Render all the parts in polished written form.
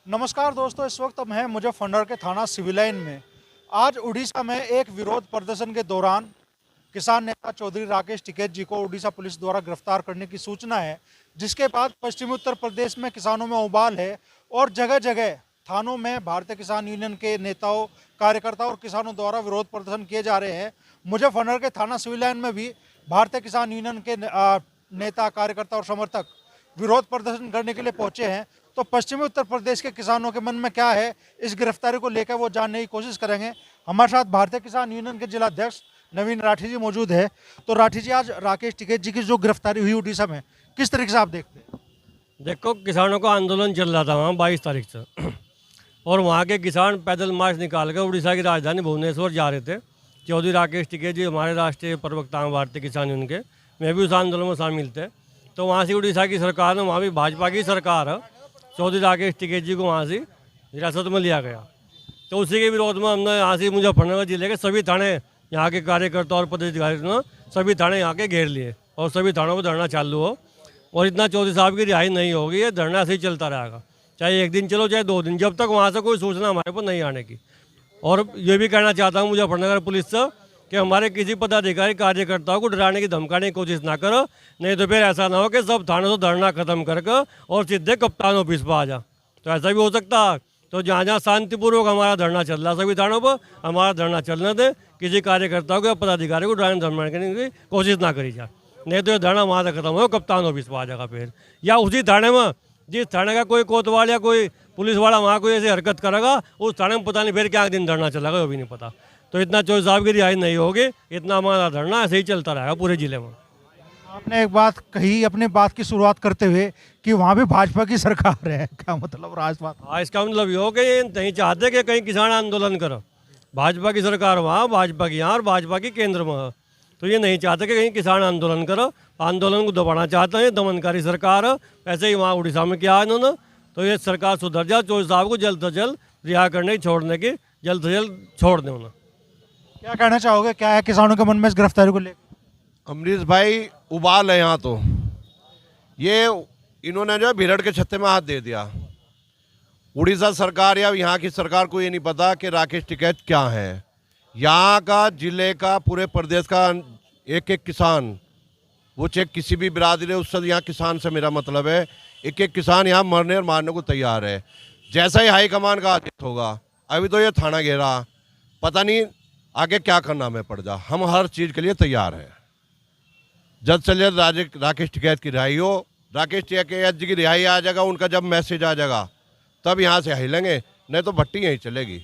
नमस्कार दोस्तों, इस वक्त हम हैं मुजफ्फरनगर के थाना सिविल लाइन में। आज उड़ीसा में एक विरोध प्रदर्शन के दौरान किसान नेता चौधरी राकेश टिकैत जी को उड़ीसा पुलिस द्वारा गिरफ्तार करने की सूचना है, जिसके बाद पश्चिमी उत्तर प्रदेश में किसानों में उबाल है और जगह जगह थानों में भारतीय किसान यूनियन के नेताओं, कार्यकर्ताओं और किसानों द्वारा विरोध प्रदर्शन किए जा रहे हैं। मुजफ्फरनगर के थाना सिविल लाइन में भी भारतीय किसान यूनियन के नेता, कार्यकर्ता और समर्थक विरोध प्रदर्शन करने के लिए पहुंचे हैं। तो पश्चिमी उत्तर प्रदेश के किसानों के मन में क्या है, इस गिरफ्तारी को लेकर वो जानने की कोशिश करेंगे। हमारे साथ भारतीय किसान यूनियन के जिला अध्यक्ष नवीन राठी जी मौजूद है। तो राठी जी, आज राकेश टिकैत जी की जो गिरफ्तारी हुई उड़ीसा में, किस तरीके से आप देखते हैं? देखो, किसानों का आंदोलन चल रहा था वहाँ 22 तारीख से और वहाँ के किसान पैदल मार्च निकाल कर उड़ीसा की राजधानी भुवनेश्वर जा रहे थे। चौधरी राकेश टिकैत जी हमारे राष्ट्रीय प्रवक्ता हैं भारतीय किसान यूनियन के, मैं भी उस आंदोलन में शामिल थे। तो वहाँ से उड़ीसा की सरकार ने, वहाँ भी भाजपा की सरकार है, चौधरी राकेश टिकैत जी को वहाँ से हिरासत में लिया गया। तो उसी के विरोध में हमने यहाँ से मुजफ्फरनगर जिले के सभी थाने, यहाँ के कार्यकर्ता और पदाधिकारी ने सभी थाने यहाँ के घेर लिए और सभी थानों पर धरना चालू हो। और इतना चौधरी साहब की रिहाई नहीं होगी, ये धरना ऐसे ही चलता रहेगा, चाहे एक दिन चलो चाहे 2 दिन, जब तक वहाँ से कोई सूचना हमारे पर नहीं आने की। और ये भी कहना चाहता हूँ मुजफ्फरनगर पुलिस से कि हमारे किसी पदाधिकारी कार्यकर्ताओं को डराने की धमकाने की कोशिश ना करो, नहीं तो फिर ऐसा ना हो कि सब थानों से धरना खत्म करके और सीधे कप्तान ऑफिस पर आ जा। तो ऐसा भी हो सकता है। तो जहाँ जहाँ शांतिपूर्वक हमारा धरना चल रहा है सभी थानों पर हमारा धरना चलने दे, किसी कार्यकर्ताओं को या पदाधिकारी को डराने धमकाने की कोशिश ना करी जाए, नहीं तो ये धरना वहाँ से खत्म हो कप्तान ऑफिस पर आ जाएगा फिर, या उसी थाने में जिस थाने का कोई कोतवाल या कोई पुलिस वाला वहाँ कोई ऐसी हरकत करेगा, उस थाने में पता नहीं फिर क्या दिन धरना चलेगा, वो भी नहीं पता। तो इतना चौधरी साहब की रिहाई नहीं होगी, इतना हमारा धरना ऐसे ही चलता रहेगा पूरे जिले में। आपने एक बात कही अपनी बात की शुरुआत करते हुए कि वहाँ भी भाजपा की सरकार है, क्या मतलब राजपात? हाँ, इसका मतलब ये हो कि ये नहीं चाहते कि कहीं किसान आंदोलन करो। भाजपा की सरकार वहाँ, भाजपा की यहाँ और भाजपा की केंद्र में है। तो ये नहीं चाहते कि कहीं किसान आंदोलन करो, आंदोलन को दबाना चाहते हैं, दमनकारी सरकार है। ऐसे ही वहाँ उड़ीसा में किया है इन्होंने। तो ये सरकार सुधर जाए, चौधरी साहब को जल्द से जल्द रिहा करने की, छोड़ने की, जल्द से जल्द छोड़ दें उन्हें। क्या कहना चाहोगे, क्या है किसानों के मन में इस गिरफ्तारी को लेकर? अमरीश भाई, उबाल है यहाँ तो। ये इन्होंने जो है भिरड़ के छत्ते में हाथ दे दिया। उड़ीसा सरकार या यहाँ की सरकार को ये नहीं पता कि राकेश टिकैत क्या है। यहाँ का, जिले का, पूरे प्रदेश का एक एक किसान, वो चाहे किसी भी बिरादरी है, उससे यहाँ किसान से मेरा मतलब है, एक एक किसान यहाँ मरने और मारने को तैयार है। जैसा ही हाईकमान का आदेश होगा, अभी तो ये थाना घेरा, पता नहीं आगे क्या करना हमें पड़ जा, हम हर चीज़ के लिए तैयार हैं। जल्द से जल्द राकेश टिकैत की रिहाई हो। राकेश टिकैत जी की रिहाई आ जाएगा, उनका जब मैसेज आ जाएगा तब यहाँ से हिलेंगे, नहीं तो भट्टी यहीं चलेगी।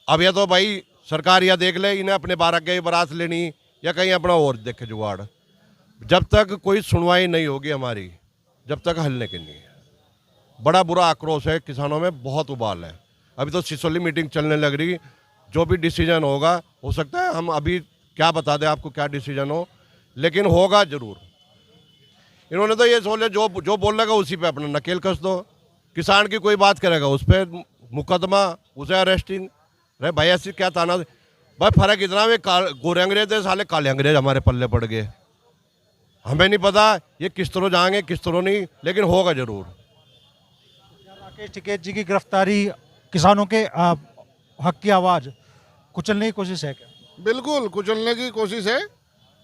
अब यह तो भाई सरकार यह देख ले, इन्हें अपने 12 के बारात लेनी या कहीं अपना और देखे जुगाड़। जब तक कोई सुनवाई नहीं होगी हमारी, जब तक हलने के नहीं है। बड़ा बुरा आक्रोश है, किसानों में बहुत उबाल है। अभी तो सिसोली मीटिंग चलने लग रही, जो भी डिसीजन होगा, हो सकता है हम अभी क्या बता दें आपको क्या डिसीजन हो, लेकिन होगा जरूर। इन्होंने तो ये सोचे जो बोल लगा उसी पे अपना नकेल कस दो। किसान की कोई बात करेगा उस पर मुकदमा, उसे अरेस्टिंग। अरे भाई, ऐसी क्या ताना भाई, फर्क इतना में गोरे अंग्रेज थे, साले काले अंग्रेज हमारे पल्ले पड़ गए। हमें नहीं पता ये किस तरह जाएंगे किस तरह नहीं, लेकिन होगा जरूर। राकेश टिकैत जी की गिरफ्तारी किसानों के हक की आवाज़ कुचलने की कोशिश है क्या? बिल्कुल कुचलने की कोशिश है।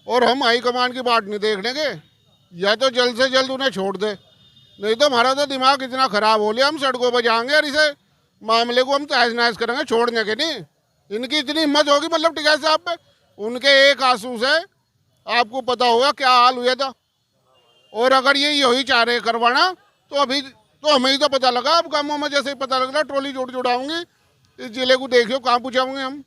और हम हाईकमान की बात नहीं देखने के, या तो जल्द से जल्द उन्हें छोड़ दे, नहीं तो हमारा तो दिमाग इतना ख़राब हो लिया, हम सड़कों पर जाएंगे और इसे मामले को हम तहस नहस करेंगे, छोड़ने के नहीं। इनकी इतनी हिम्मत होगी मतलब टिकैत साहब पे, उनके एक आंसू से आपको पता होगा क्या हाल हुआ था। और अगर ये यही चाह रहे करवाना, तो अभी तो हमें ही तो पता लगा। अब गाँवों में जैसे ही पता लग रहा, ट्रॉली जुड़ाऊंगी, इस जिले को देखियो कहाँ पूछाऊंगे हम।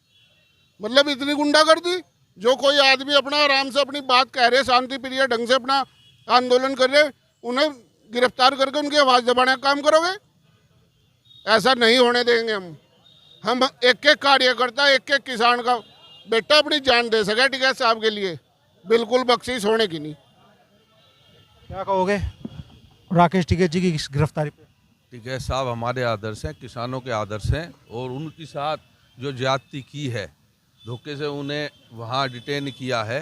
मतलब इतनी गुंडागर्दी, जो कोई आदमी अपना आराम से अपनी बात कह रहे, शांति प्रिय ढंग से अपना आंदोलन कर रहे, उन्हें गिरफ्तार करके उनकी आवाज़ दबाने का काम करोगे? ऐसा नहीं होने देंगे हम एक एक कार्यकर्ता, एक एक किसान का बेटा अपनी जान दे सके टिकैत साहब के लिए, बिल्कुल बख्शीश होने की नहीं। क्या कहोगे राकेश टिकैत जी की इस गिरफ्तारी पे? टिकैत साहब हमारे आदर्श हैं, किसानों के आदर्श हैं, और उनके साथ जो ज्यादती की है, धोखे से उन्हें वहाँ डिटेन किया है,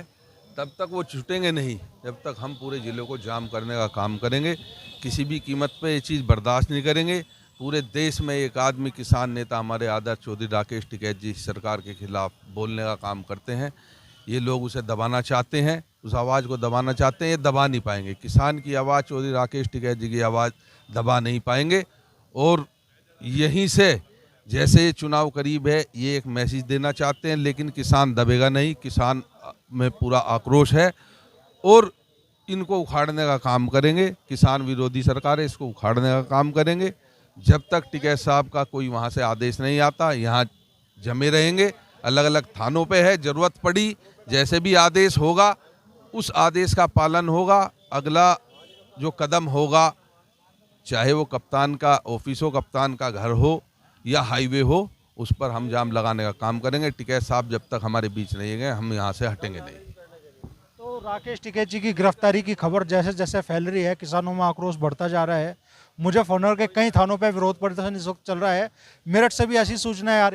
तब तक वो छूटेंगे नहीं जब तक हम पूरे ज़िले को जाम करने का काम करेंगे। किसी भी कीमत पे ये चीज़ बर्दाश्त नहीं करेंगे। पूरे देश में एक आदमी किसान नेता हमारे आदर्श चौधरी राकेश टिकैत जी सरकार के खिलाफ बोलने का काम करते हैं। ये लोग उसे दबाना चाहते हैं, उस आवाज़ को दबाना चाहते हैं, ये दबा नहीं पाएंगे। किसान की आवाज़ चौधरी राकेश टिकैत जी की आवाज़ दबा नहीं पाएंगे। और यहीं से जैसे ये चुनाव करीब है, ये एक मैसेज देना चाहते हैं, लेकिन किसान दबेगा नहीं। किसान में पूरा आक्रोश है और इनको उखाड़ने का काम करेंगे। किसान विरोधी सरकार है, इसको उखाड़ने का काम करेंगे। जब तक टिकैत साहब का कोई वहाँ से आदेश नहीं आता, यहाँ जमे रहेंगे। अलग अलग थानों पे है, ज़रूरत पड़ी जैसे भी आदेश होगा उस आदेश का पालन होगा। अगला जो कदम होगा, चाहे वो कप्तान का ऑफिस हो, कप्तान का घर हो या हाईवे हो, उस पर हम जाम लगाने का काम करेंगे। टिकैत साहब जब तक हमारे बीच नहीं गए, हम यहाँ से हटेंगे नहीं। तो राकेश टिकैत जी की गिरफ्तारी की खबर जैसे जैसे फैल रही है, किसानों में आक्रोश बढ़ता जा रहा है। मुजफ्फरनगर के कई थानों पर विरोध प्रदर्शन इस वक्त चल रहा है। मेरठ से भी ऐसी सूचनाएं आ रही